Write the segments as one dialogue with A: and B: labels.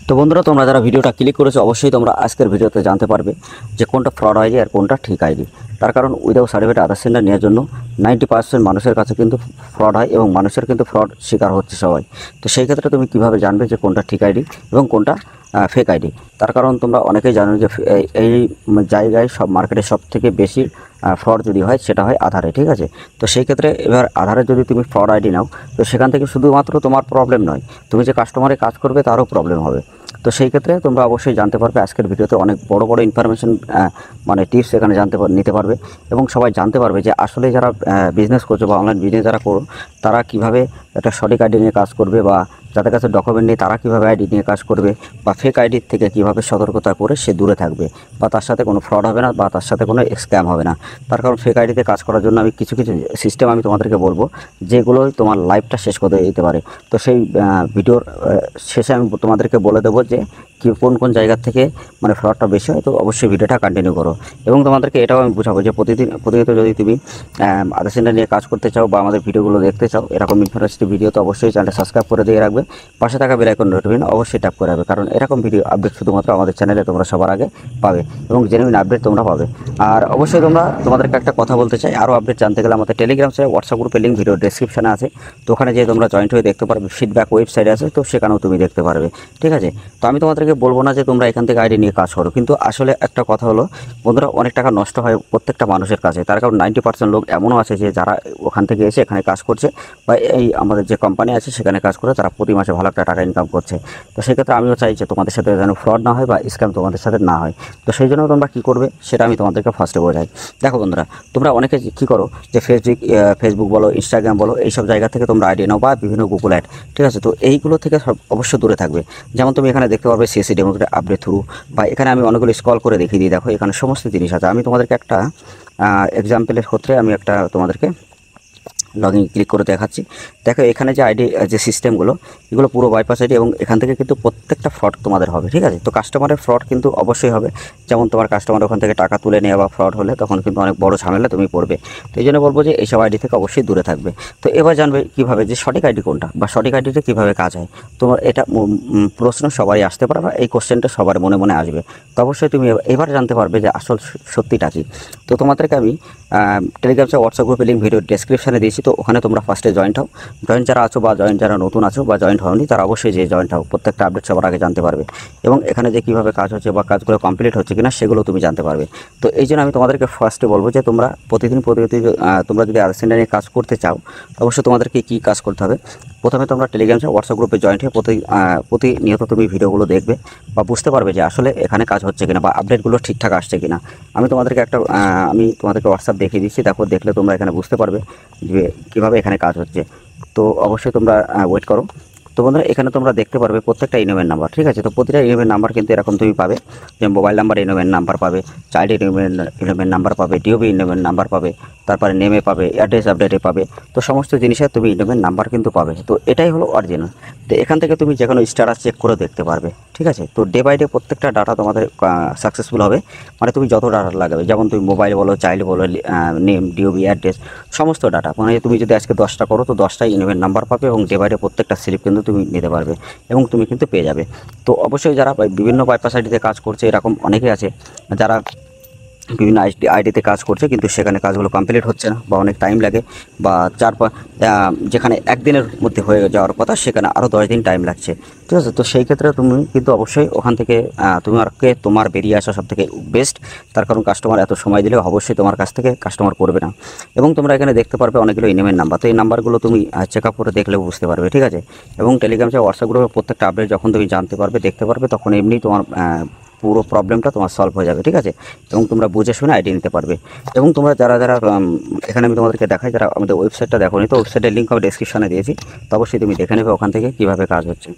A: তো বন্ধুরা, তোমরা যারা ভিডিওটা ক্লিক করেছো অবশ্যই তোমরা আজকের ভিডিওতে জানতে পারবে যে কোনটা ফ্রড আইডি আর কোনটা ঠিক আইডি। তার কারণ উইদাউট সার্টিফিকেট আধার সেন্টার নেওয়ার জন্য 90% মানুষের কাছে কিন্তু ফ্রড হয় এবং মানুষের কিন্তু ফ্রড শিকার হচ্ছে সবাই। তো সেই ক্ষেত্রে তুমি কিভাবে জানবে যে কোনটা ঠিক আইডি এবং কোনটা ফেক আইডি? তার কারণ তোমরা অনেকেই জানো যে এই জায়গায় সব মার্কেটে সব থেকে বেশি ফ্রড যদি হয় সেটা হয় আধারে, ঠিক আছে? তো সেই ক্ষেত্রে এবার আধারে যদি তুমি ফ্রড আইডি নাও, তো সেখান থেকে শুধুমাত্র তোমার প্রবলেম নয়, তুমি যে কাস্টমারে কাজ করবে তারও প্রবলেম হবে। তো সেই ক্ষেত্রে তোমরা অবশ্যই জানতে পারবে আজকের ভিডিওতে অনেক বড় বড় ইনফরমেশন, মানে টিপস এখানে নিতে পারবে এবং সবাই জানতে পারবে যে আসলে যারা বিজনেস করছো বা অনলাইন বিজনেস যারা করো তারা কিভাবে একটা সঠিক আইডি নিয়ে কাজ করবে, বা যাদের কাছে ডকুমেন্ট নেই তারা কীভাবে আইডি নিয়ে কাজ করবে, বা ফেক আইডির থেকে কীভাবে সতর্কতা করে সে দূরে থাকবে, বা তার সাথে কোনো ফ্রড হবে না, বা তার সাথে কোনো স্ক্যাম হবে না। তার কারণ ফেক আইডিতে কাজ করার জন্য আমি কিছু কিছু সিস্টেম আমি তোমাদেরকে বলবো যেগুলোই তোমার লাইফটা শেষ করে দিতে পারে। তো সেই ভিডিওর শেষে আমি তোমাদেরকে বলে দেবো যে কোন কোন জায়গা থেকে মানে ফ্রডটা বেশি হয়। তো অবশ্যই ভিডিওটা কন্টিনিউ করো এবং তোমাদেরকে এটাও আমি বোঝাবো যে প্রতিনিয়ত যদি তুমি আধার সেন্টার নিয়ে কাজ করতে চাও বা আমাদের ভিডিওগুলো দেখতে চাও এরকম ইনফরমেটিভ ভিডিও, তো অবশ্যই চ্যানেলটা সাবস্ক্রাইব করে দিয়ে রাখবে, পাশে থাকা বেল আইকন নোটিফিকেশন অবশ্যই ট্যাপ করে রাখবে, কারণ এরকম ভিডিও আপডেট শুধুমাত্র আমাদের চ্যানেলে তোমরা সবার আগে পাবে এবং জেনুইন আপডেট তোমরা পাবে। আর অবশ্যই তোমাদেরকে একটা কথা বলতে চাই, আরও আপডেট জানতে গেলে আমাদের টেলিগ্রাম চ্যানেল, হোয়াটসঅ্যাপ গ্রুপের লিঙ্ক ভিডিও ডেসক্রিপশনে আছে, তো ওখানে যেয়ে তোমরা জয়েন্ট হয়ে দেখতে পারবে। ফিডব্যাক ওয়েবসাইট আছে, তো সেখানেও তুমি দেখতে পারবে, ঠিক আছে? তো আমি তোমাদেরকে বলবো না যে তোমরা এখান থেকে আইডি নিয়ে কাজ করো, কিন্তু আসলে একটা কথা হলো বন্ধুরা, অনেক টাকা নষ্ট হয় প্রত্যেকটা মানুষের কাছে। তার কারণ 90% লোক এমনও আছে যে যারা ওখান থেকে এসে এখানে কাজ করছে বা এই আমাদের যে কোম্পানি আছে সেখানে কাজ করে তারা প্রতি মাসে ভালো একটা টাকা ইনকাম করছে। তো সেক্ষেত্রে আমিও চাই যে তোমাদের সাথে যেন ফ্রড না হয় বা স্ক্যাম তোমাদের সাথে না হয়। তো সেই জন্য তোমরা কী করবে সেটা আমি তোমাদেরকে ফার্স্টে বোঝাই। দেখো বন্ধুরা, তোমরা অনেকে কী করো যে ফেসবুক বলো, ইনস্টাগ্রাম বলো, এইসব জায়গা থেকে তোমরা আইডি নাও বা বিভিন্ন গুগল অ্যাড, ঠিক আছে? তো এইগুলো থেকে অবশ্যই দূরে থাকবে। যেমন তুমি এখানে দেখতে পারবে সিএসসি ডেমোক্রেট আপডেট থ্রু, বা এখানে আমি অনেকগুলো স্ক্রল করে দেখিয়ে দিই। দেখো এখানে সমস্ত জিনিস আছে। আমি তোমাদেরকে একটা এক্সাম্পলের ক্ষেত্রে আমি একটা তোমাদেরকে লগইন ক্লিক করে দেখাচ্ছি। দেখো এখানে যে আইডি যে সিস্টেমগুলো, এগুলো পুরো বাইপাস আইডি এবং এখান থেকে কিন্তু প্রত্যেকটা ফ্রড তোমাদের হবে, ঠিক আছে? তো কাস্টমারের ফ্রড কিন্তু অবশ্যই হবে। যেমন তোমার কাস্টমার ওখান থেকে টাকা তুলে নেওয়া বা ফ্রড হলে তখন কিন্তু অনেক বড় ঝামেলা তুমি পড়বে। তো এই জন্য বলবো যে এইসব আইডি থেকে অবশ্যই দূরে থাকবে। তো এবার জানবে কীভাবে যে সঠিক আইডি কোনটা বা সঠিক আইডিটা কীভাবে কাজ হয়। তোমার এটা প্রশ্ন সবারই আসতে পারে বা এই কোশ্চেনটা সবার মনে মনে আসবে। তো অবশ্যই তুমি এবার জানতে পারবে যে আসল সত্যিটা কী। তো তোমাদেরকে আমি টেলিগ্রাম হোয়াটসঅ্যাপ গ্রুপে লিঙ্ক ভিডিও ডেসক্রিপশনে দিয়েছি, তো ওখানে তোমরা ফার্স্টে জয়েন্ট হও। জয়েন্ট যারা আছো বা জয়েন্ট যারা নতুন আছো বা জয়েন্ট হওনি তারা অবশ্যই যে জয়েন্ট হও, প্রত্যেকটা আপডেট সবার আগে জানতে পারবে এবং এখানে যে কীভাবে কাজ হচ্ছে বা কাজগুলো কমপ্লিট হচ্ছে কিনা সেগুলো তুমি জানতে পারবে। তো এই জন্য আমি তোমাদেরকে ফার্স্টে বলবো যে তোমরা প্রতিদিন তোমরা যদি আধার সেন্টার নিয়ে কাজ করতে চাও অবশ্যই তোমাদেরকে কী কাজ করতে হবে। প্রথমে তোমরা টেলিগ্রাম হোয়াটসঅ্যাপ গ্রুপে জয়েন্ট হয়ে প্রতিনিয়ত তুমি ভিডিওগুলো দেখবে বা বুঝতে পারবে যে আসলে এখানে কাজ হচ্ছে কিনা বা আপডেটগুলো ঠিকঠাক আসছে কিনা। আমি তোমাদেরকে হোয়াটসঅ্যাপ দেখিয়ে দিচ্ছি, দেখলে তোমরা এখানে বুঝতে পারবে যে কীভাবে এখানে কাজ হচ্ছে। তো অবশ্যই তোমরা ওয়েট করো। তো বন্ধুরা, এখানে তোমরা দেখতে পারবে প্রত্যেকটা ইনোভের নাম্বার, ঠিক আছে? তো প্রতিটা ইনোভের নাম্বার কিন্তু এরকম তুমি পাবে, যে মোবাইল নাম্বার ইনোভের নাম্বার পাবে, চাইল্ড ইনোভের নাম্বার পাবে, ডিওবি ইনোভের নাম্বার পাবে, তারপরে নেমে পাবে, অ্যাড্রেস আপডেটে পাবে। তো সমস্ত জিনিসের তুমি ইনোভের নাম্বার কিন্তু পাবে। তো এটাই হলো অরিজিনাল। তো এখান থেকে তুমি যে কোনো স্ট্যাটাস চেক করে দেখতে পারবে, ঠিক আছে? তো ডে বাই ডে প্রত্যেকটা ডাটা তোমাদের সাকসেসফুল হবে। মানে তুমি যত ডাটা লাগাবে, যেমন তুমি মোবাইল বলো, চাইল্ড বলো, নেম, ডিওবি, অ্যাড্রেস, সমস্ত ডাটা, মানে তুমি যদি আজকে 10টা করো তো 10টাই ইনোভের নাম্বার পাবে এবং ডে বাই ডে প্রত্যেকটা স্লিপ কিন্তু তুমি নিতে পারবে এবং তুমি কিন্তু পেয়ে যাবে। তো অবশ্যই যারা বিভিন্ন বাইপাস আইডিতে কাজ করছে এরকম অনেকে আছে যারা বিভিন্ন আইডিতে কাজ করছে কিন্তু সেখানে কাজগুলো কমপ্লিট হচ্ছে না বা অনেক টাইম লাগে, বা যেখানে একদিনের মধ্যে হয়ে যাওয়ার কথা সেখানে আরও 10 দিন টাইম লাগছে, ঠিক আছে? তো সেই ক্ষেত্রে তুমি কিন্তু অবশ্যই ওখান থেকে তোমার বেরিয়ে আসা সবথেকে বেস্ট। তার কারণ কাস্টমার এত সময় দিলে অবশ্যই তোমার কাছ থেকে কাস্টমার করবে না। এবং তোমরা এখানে দেখতে পারবে অনেকগুলো ইমেল নাম্বার, তো এই নাম্বারগুলো তুমি চেক আপ করে দেখলেও বুঝতে পারবে, ঠিক আছে? এবং টেলিগ্রাম হোয়াটসঅ্যাপ গ্রুপে প্রত্যেকটা আপডেট যখন তুমি জানতে পারবে, দেখতে পারবে, তখন এমনি তোমার পুরো প্রবলেমটা তোমার সলভ হয়ে যাবে, ঠিক আছে? এবং তোমরা বুঝে শুনে আইডি নিতে পারবে। এবং তোমরা যারা এখানে আমি তোমাদেরকে দেখাই, যারা আমাদের ওয়েবসাইটটা দেখো নি, তো ওয়েবসাইটের লিঙ্ক আমি ডেসক্রিপশনে দিয়েছি, তো অবশ্যই তুমি দেখে নেবে ওখান থেকে কীভাবে কাজ হচ্ছে,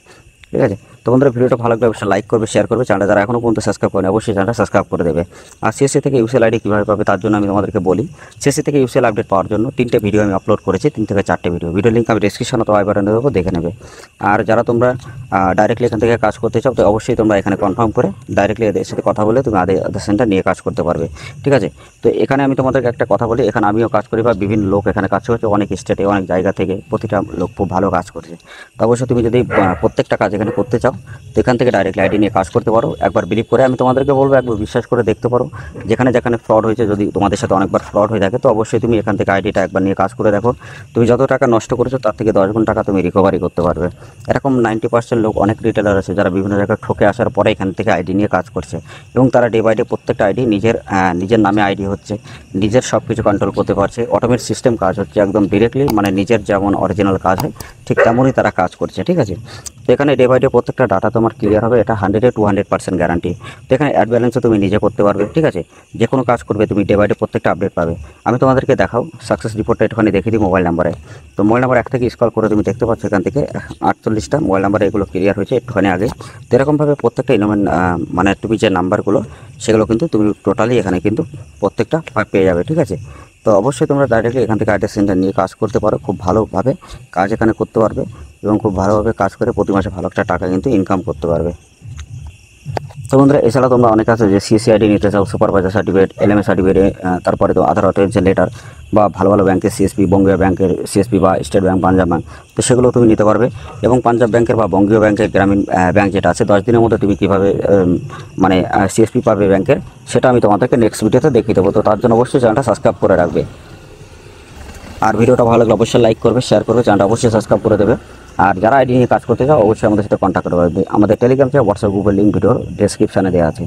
A: ঠিক আছে? তো বন্ধুরা, ভিডিওটা ভালো লাগলে অবশ্যই লাইক করবে, শেয়ার করবে। চ্যানেলটা যারা এখনও পর্যন্ত সাবস্ক্রাইব করেনি অবশ্যই চ্যানেলটা সাবস্ক্রাইব করে দেবে। আর সিএসসি থেকে ইউসিএল আইডি কীভাবে পাবে তার জন্য আমি তোমাদেরকে বলি, সিএসসি থেকে ইউসিএল আপডেট পাওয়ার জন্য 3টে ভিডিও আমি আপলোড করেছি, 3 থেকে 4টে ভিডিও লিঙ্ক আমি ডেসক্রিপশনে তো আই বাটনে দেবো, দেখে নেবে। আর যারা তোমরা ডাইরেক্টলি এখান থেকে কাজ করতে চাও তো অবশ্যই তোমরা এখানে কনফার্ম করে ডাইরেক্টলি এদের সাথে কথা বলে তুমি আধার সেন্টার নিয়ে কাজ করতে পারবে, ঠিক আছে? তো এখানে আমি তোমাদেরকে একটা কথা বলি, এখানে আমিও কাজ করি বা বিভিন্ন লোক এখানে কাজ করছে, অনেক স্টেটে অনেক জায়গা থেকে প্রতিটা লোক খুব ভালো কাজ করছে। তো অবশ্যই তুমি যদি প্রত্যেকটা কাজ এখানে করতে চাও চাও তো এখান থেকে ডাইরেক্টলি আইডি নিয়ে কাজ করতে পারো। একবার বিলিভ করে আমি তোমাদেরকে বলবো, একবার বিশ্বাস করে দেখতে পারো। যেখানে যেখানে ফ্রড হয়েছে, যদি তোমাদের সাথে অনেকবার ফ্রড হয়ে থাকে, তো অবশ্যই তুমি এখান থেকে আইডিটা একবার নিয়ে কাজ করে দেখো। তুমি যত টাকা নষ্ট করেছো তার থেকে 10 গুণ টাকা তুমি রিকভারি করতে পারবে। এরকম 90% লোক, অনেক রিটেলার আছে যারা বিভিন্ন জায়গায় ঠকে আসার পরে এখান থেকে আইডি নিয়ে কাজ করছে, এবং তারা ডে বাই ডে প্রত্যেকটা আইডি নিজের নামে আইডি হচ্ছে, নিজের সব কিছু কন্ট্রোল করতে পারছে, অটোমেট সিস্টেম কাজ হচ্ছে একদম ডিরেক্টলি, মানে নিজের যেমন অরিজিনাল কাজ হয় ঠিক তেমনই তারা কাজ করছে, ঠিক আছে। তো এখানে ডে বাই ডে প্রত্যেকটা ডাটা তোমার ক্লিয়ার হবে, এটা 100-200% গ্যারান্টি। তো এখানে অ্যাড ব্যালেন্সও তুমি নিজে করতে পারবে, ঠিক আছে। যে কোনো কাজ করবে তুমি ডে বাই ডে প্রত্যেকটা আপডেট পাবে। আমি তোমাদেরকে দেখাও সাকসেস রিপোর্টটা একটুখানি দেখে দিই মোবাইল নাম্বারে। তো মোবাইল নাম্বার 1 থেকে স্ক্রল করে তুমি দেখতে পাচ্ছ এখান থেকে 48টা মোবাইল নাম্বারে এগুলো ক্লিয়ার হয়েছে একটুখানি আগে। তো এরকমভাবে প্রত্যেকটা মানে তুমি যে নাম্বারগুলো সেগুলো কিন্তু তুমি টোটালি এখানে কিন্তু প্রত্যেকটা পেয়ে যাবে, ঠিক আছে। তো অবশ্যই তোমরা ডাইরেক্টলি এখান থেকে আইডি সেন্টার নিয়ে কাজ করতে পারো, খুব ভালোভাবে কাজ এখানে করতে পারবে, এবং খুব ভালোভাবে কাজ করে প্রতি মাসে ভালো একটা টাকা কিন্তু ইনকাম করতে পারবে। তো বন্ধুরা, এছাড়া তোমরা অনেক আছে যে সিএসসি নিতে চাও, সুপারভাইজার সার্টিফিকেট, এলএমএ সার্টিফিকেট, তারপরে তো আধার অথেন্টিকেশন লেটার, বা ভালো ভালো ব্যাংকের সিএসপি, বঙ্গীয় ব্যাংকের সিএসপি বা স্টেট ব্যাংক, পাঞ্জাব ব্যাংক, তো সেগুলো তুমি নিতে পারবে। এবং পাঞ্জাব ব্যাংকের বা বঙ্গীয় ব্যাংকের, গ্রামীণ ব্যাংক যেটা আছে, 10 দিনের মধ্যে তুমি কীভাবে মানে সিএসপি পাবে ব্যাংকের, সেটা আমি তোমাদেরকে নেক্সট ভিডিওতে দেখিয়ে দেবো। তো তার জন্য অবশ্যই চ্যানেলটা সাবস্ক্রাইব করে রাখবে। আর ভিডিওটা ভালো লাগলে অবশ্যই লাইক করবে, শেয়ার করবে, চ্যানেলটা অবশ্যই সাবস্ক্রাইব করে দেবে। আর যারা আইডি নিয়ে কাজ করতে চাও অবশ্যই আমাদের সাথে কন্ট্যাক্ট করবে। আমাদের টেলিগ্রাম থেকে হোয়াটসঅ্যাপ গ্রুপের লিঙ্ক ভিডিওর ডেসক্রিপশানে দেওয়া আছে।